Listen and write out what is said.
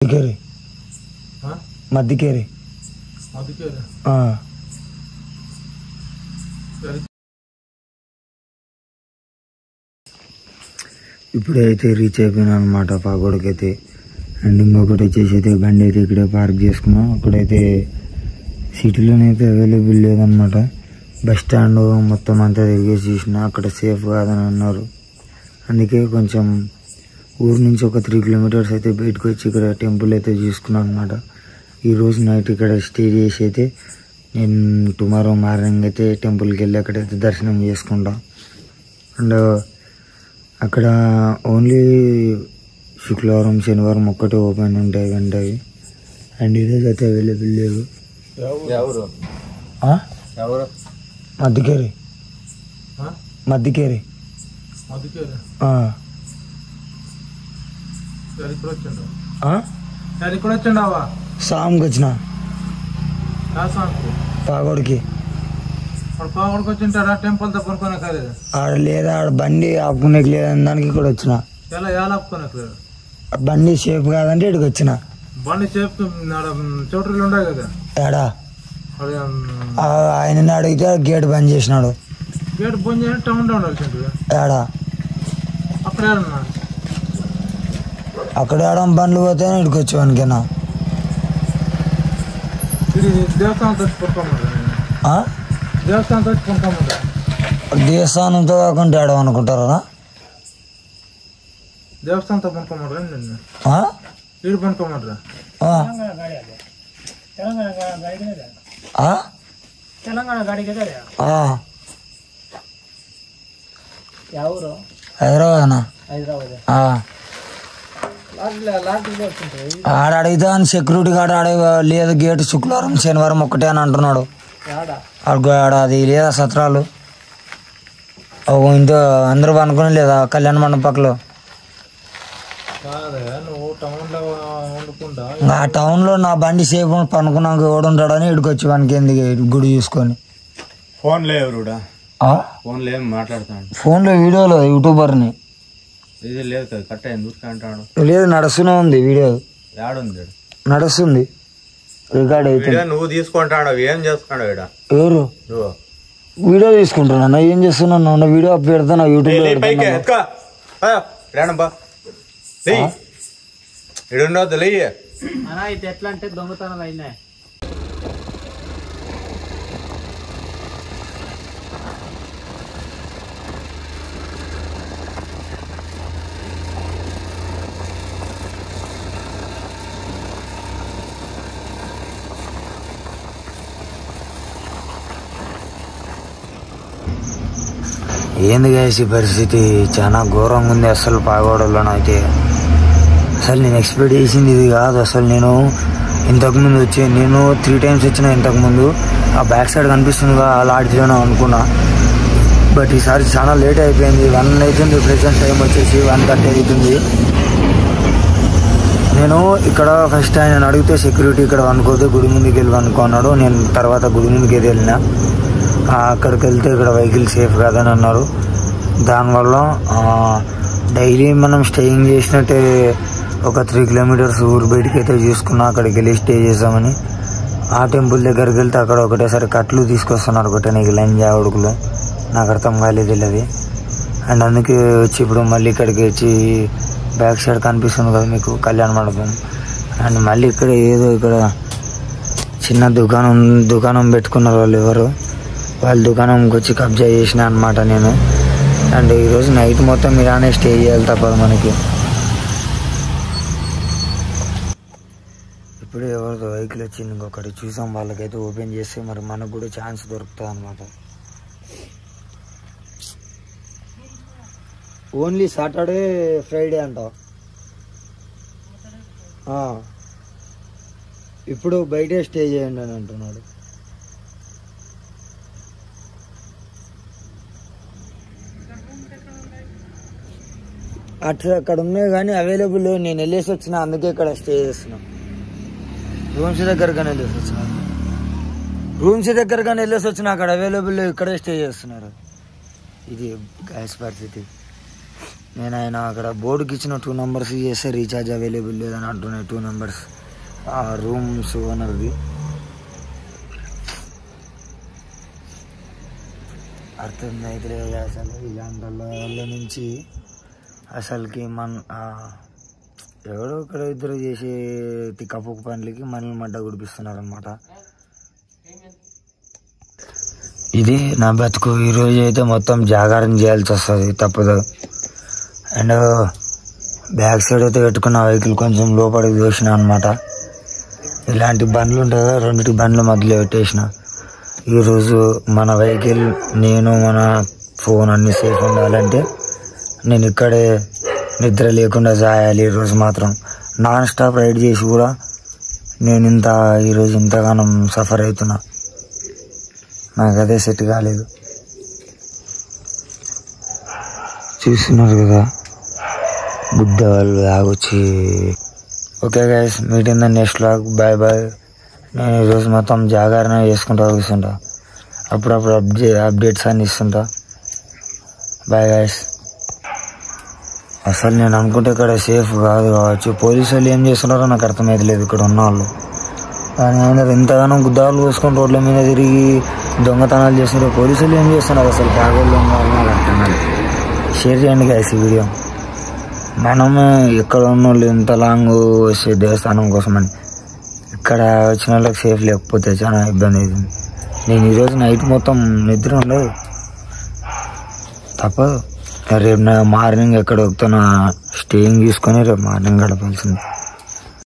మధ్యకేరి మధ్యకేరి ఇప్పుడైతే రీచ్ అయిపోయినా అనమాట పాగోడకైతే. అండ్ ఇంకొకటి వచ్చేసి అయితే బండి అయితే ఇక్కడే పార్క్ చేసుకున్నాం. అక్కడైతే సిటీలోనైతే అవైలబుల్ లేదనమాట. బస్ స్టాండ్ మొత్తం అంతా తిరిగేసి చూసిన, అక్కడ సేఫ్ కాదని అన్నారు. అందుకే కొంచెం ఊరు నుంచి ఒక 3 కిలోమీటర్స్ అయితే బయటకు వచ్చి ఇక్కడ టెంపుల్ అయితే చూసుకున్నాను అనమాట. ఈరోజు నైట్ ఇక్కడ స్టే చేసి అయితే నేను టుమారో మార్నింగ్ అయితే టెంపుల్కి వెళ్ళి అక్కడైతే దర్శనం చేసుకుంటా. అండ్ అక్కడ ఓన్లీ శుక్రవారం శనివారం ఒక్కటే ఓపెన్ ఉంటాయి గంటవి. అండ్ ఈరోజు అయితే అవైలబుల్ లేవు. మధ్యకేరి మధ్యకేరి సాంకి వచ్చిన పాగోడికి ఆడ లేదా ఆడ బండి ఆపుకునేకి లేదని దానికి కూడా వచ్చిన. బండి సేఫ్ కాదంటే ఇక్కడికి వచ్చిన. బండి సేఫ్ చోట్రీలు ఉండే కదా ఏడా ఆయన అడిగితే గేట్ బంద్ చేసినాడు. గేట్ బంద్ చేసి టౌన్ ఉండాల్సింది. ఏడా అక్కడ ఏడ బండ్లు పోతే ఇక్కడికి వచ్చేవానికేనా? దేవస్థానంతో కాకుండా ఏడ అనుకుంటారా? దేవస్థానంతో పనుకోమంటారా? పనుకోమంటారా? హైదరాబాద్ ఆడ అడిగితే అని సెక్యూరిటీ గార్డ్ ఆడ లేదు గేట్ శుక్రవారం శనివారం ఒక్కటే అని అంటున్నాడు. ఆడ అది లేదా సత్రాలు ఇంట్లో అందరూ అనుకుని లేదా కళ్యాణ మండపంలో ఆ టౌన్లో నా బండి సేఫ్ పనుకున్నాక ఓడుంటాడని ఇక్కడికి వచ్చి వానికి ఎందుకు గుడి చూసుకొని ఫోన్లో వీడియోలో యూట్యూబర్ని లేదు నడుస్తూనే ఉంది వీడియో నడుస్తుంది రికార్డ్ అయిపోయింది. నువ్వు తీసుకుంటాడు ఏం చేస్తున్నాడు? ఎవరు వీడియో తీసుకుంటున్నా? ఏం చేస్తున్నాను? వీడియో పెడతాను యూట్యూబ్. ఎట్లా అంటే దొంగతనాలు అయినా ఏంది గైస్ ఈ పరిస్థితి చాలా ఘోరంగా ఉంది. అసలు పాగోడలోనైతే అసలు నేను ఎక్స్పెక్ట్ చేసింది ఇది కాదు. అసలు నేను ఇంతకుముందు నేను 3 times వచ్చిన. ఇంతకుముందు ఆ బ్యాక్ సైడ్ కనిపిస్తుందిగా ఆ లాడ్జ్లోనే అనుకున్నా. బట్ ఈసారి చాలా లేట్ అయిపోయింది. 1 అవుతుంది. ప్రెసెంట్ టైం వచ్చేసి 1:30 అవుతుంది. నేను ఇక్కడ ఫస్ట్ ఆయన అడిగితే సెక్యూరిటీ ఇక్కడ అనుకోతే గుడి ముందుకు వెళ్ళి అనుకున్నాడు. నేను తర్వాత గుడి ముందుకు అయితే వెళ్ళిన. అక్కడికి వెళ్తే ఇక్కడ వెహికల్ సేఫ్ కాదని అన్నారు. దానివల్ల డైలీ మనం స్టేయింగ్ చేసినట్టే ఒక 3 కిలోమీటర్స్ ఊరు బయటికి అయితే చూసుకున్నా. అక్కడికి వెళ్ళి స్టే చేసామని ఆ టెంపుల్ దగ్గరికి వెళ్తే అక్కడ ఒకటేసారి కట్లు తీసుకొస్తున్నారు. ఒకటే నీకు లంజా ఉడుకులు నాకు అర్థం కాలేదు అది. అండ్ అందుకే వచ్చి ఇప్పుడు మళ్ళీ ఇక్కడికి వచ్చి బ్యాక్ సైడ్ కనిపిస్తుంది కదా మీకు కళ్యాణ మండపం. అండ్ మళ్ళీ ఇక్కడ ఏదో ఇక్కడ చిన్న దుకాణం పెట్టుకున్నారు వాళ్ళు ఎవరు. వాళ్ళ దుకాణంకి వచ్చి కబ్జా చేసిన అనమాట నేను. అండ్ ఈరోజు నైట్ మొత్తం ఇలానే స్టే చేయాలి తప్పదు మనకి. ఇప్పుడు ఎవరితో వెహికల్ వచ్చింది ఇంకొకటి చూసాం. వాళ్ళకైతే ఓపెన్ చేస్తే మరి మనకు కూడా ఛాన్స్ దొరుకుతుంది అనమాట. ఓన్లీ సాటర్డే ఫ్రైడే అంట. ఇప్పుడు బయటే స్టే చేయండి అని అంటున్నాడు. అక్కడ ఉన్నాయి కానీ అవైలబుల్. నేను వెళ్ళేసి వచ్చిన, అందుకే ఇక్కడ స్టే చేస్తున్నా. రూమ్స్ దగ్గరగానే వెళ్ళేసి వచ్చిన అక్కడ అవైలబుల్ ఇక్కడే స్టే చేస్తున్నారు. ఇది గ్యాస్ పరిస్థితి. నేను ఆయన అక్కడ బోర్డుకి ఇచ్చిన 2 numbers చేస్తే రీఛార్జ్ అవైలబుల్ లేదని అంటున్నాయి. 2 numbers రూమ్స్ ఓనర్ది. అర్థమైతే అసలు ఇలాంటి వాళ్ళ నుంచి అసలుకి ఎవడో ఇక్కడ ఇద్దరు చేసే తిక్కపుక్క పనులకి మనల్ని మడ్డ గుడిపిస్తున్నారు అనమాట. ఇది నా బతుకు. ఈరోజు అయితే మొత్తం జాగారం చేయాల్సి వస్తుంది, తప్పదు. అండ్ బ్యాక్ సైడ్ అయితే పెట్టుకున్న వెహికల్ కొంచెం లోపలికి దోసిన అనమాట. ఇలాంటి బండ్లు ఉంటాయి కదా, 2 బండ్ల మధ్యలో పెట్టేసిన. ఈరోజు మన వెహికల్, నేను, మన ఫోన్ అన్నీ సేఫ్ ఉండాలంటే నేను ఇక్కడే నిద్ర లేకుండా జాయాలి. ఈరోజు మాత్రం నాన్ స్టాప్ రైడ్ చేసి కూడా నేను ఈరోజు ఇంతగానం సఫర్ అవుతున్నా. నాకు అదే సెట్ కాలేదు. చూస్తున్నారు కదా బుద్ధ వాళ్ళు ఆగొచ్చి. Okay guys, meet in the next vlog. Bye bye. నేను ఈరోజు మొత్తం జాగరణ చేసుకుంటా కూర్చుంటా. అప్పుడప్పుడు అప్డేట్స్ అన్ని ఇస్తుంటా. Bye guys. అసలు నేను అనుకుంటే ఇక్కడ సేఫ్ కాదు కావచ్చు. పోలీసు వాళ్ళు ఏం చేస్తున్నారో నాకు అర్థమైతే లేదు ఇక్కడ ఉన్న వాళ్ళు. కానీ ఆయన ఎంతగానో గుద్దాలు పోసుకొని రోడ్ల మీద తిరిగి దొంగతనాలు చేస్తున్నారు. పోలీసు వాళ్ళు ఏం చేస్తున్నారు అసలు? కాగోళ్ళు నాకు అర్థం కాదు. షేర్ చేయండి గైస్ ఈ వీడియో. మనము ఎక్కడ ఉన్న వాళ్ళు ఎంత లాంగ్ వచ్చే దేవస్థానం కోసమని, ఇక్కడ వచ్చిన వాళ్ళకి సేఫ్ లేకపోతే చాలా ఇబ్బంది అవుతుంది. నేను ఈరోజు నైట్ మొత్తం నిద్ర ఉండదు, తప్పదు. రేపు మార్నింగ్ ఎక్కడ ఎక్కుతున్నా స్టేయింగ్ తీసుకొని రేపు మార్నింగ్ గడపాల్సింది.